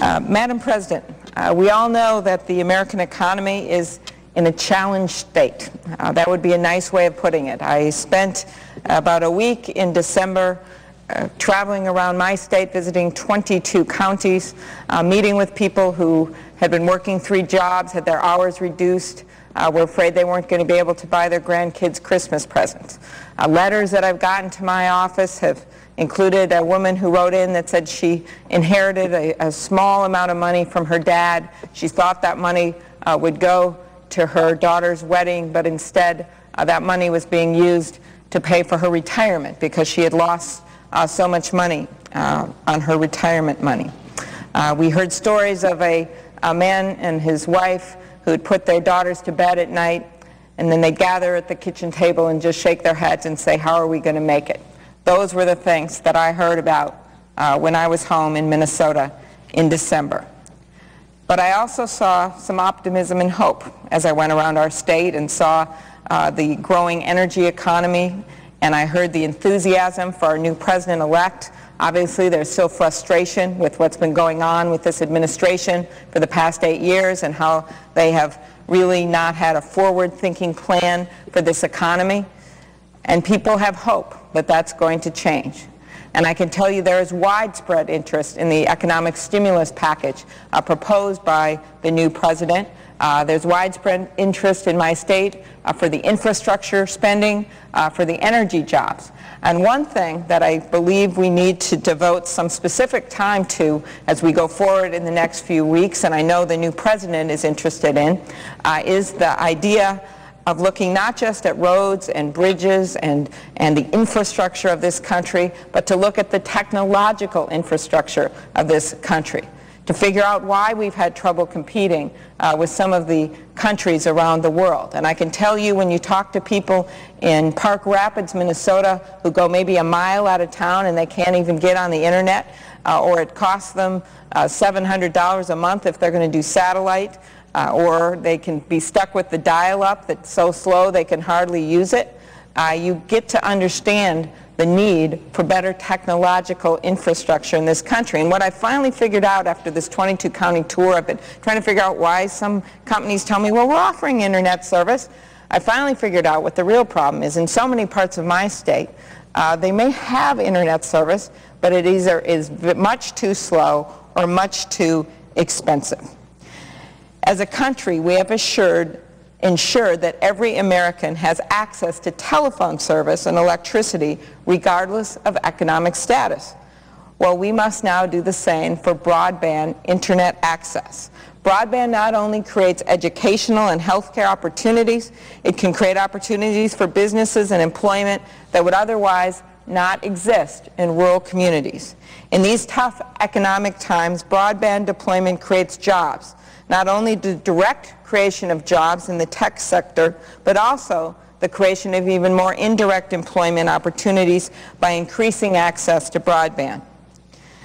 Madam President, we all know that the American economy is in a challenged state. That would be a nice way of putting it. I spent about a week in December traveling around my state, visiting 22 counties, meeting with people who had been working 3 jobs, had their hours reduced, were afraid they weren't going to be able to buy their grandkids Christmas presents. Letters that I've gotten to my office have included a woman who wrote in that said she inherited a small amount of money from her dad. She thought that money would go to her daughter's wedding, but instead that money was being used to pay for her retirement because she had lost so much money on her retirement money. We heard stories of a man and his wife who would put their daughters to bed at night, and then they'd gather at the kitchen table and just shake their heads and say, "How are we going to make it?" Those were the things that I heard about when I was home in Minnesota in December. But I also saw some optimism and hope as I went around our state and saw the growing energy economy, and I heard the enthusiasm for our new president-elect. Obviously, there's still frustration with what's been going on with this administration for the past 8 years and how they have really not had a forward-thinking plan for this economy. And people have hope that that's going to change. And I can tell you there is widespread interest in the economic stimulus package proposed by the new president. There's widespread interest in my state for the infrastructure spending, for the energy jobs. And one thing that I believe we need to devote some specific time to as we go forward in the next few weeks, and I know the new president is interested in, is the idea of looking not just at roads and bridges and the infrastructure of this country, but to look at the technological infrastructure of this country, to figure out why we've had trouble competing with some of the countries around the world. And I can tell you, when you talk to people in Park Rapids, Minnesota, who go maybe a mile out of town and they can't even get on the internet, or it costs them $700 a month if they're going to do satellite, or they can be stuck with the dial-up that's so slow they can hardly use it. You get to understand the need for better technological infrastructure in this country. And what I finally figured out after this 22-county tour, I've been trying to figure out why some companies tell me, well, we're offering internet service. I finally figured out what the real problem is. In so many parts of my state, they may have internet service, but it either is much too slow or much too expensive. As a country, we have ensured that every American has access to telephone service and electricity regardless of economic status. Well, we must now do the same for broadband internet access. Broadband not only creates educational and healthcare opportunities, it can create opportunities for businesses and employment that would otherwise not exist in rural communities. In these tough economic times, broadband deployment creates jobs. Not only the direct creation of jobs in the tech sector, but also the creation of even more indirect employment opportunities by increasing access to broadband.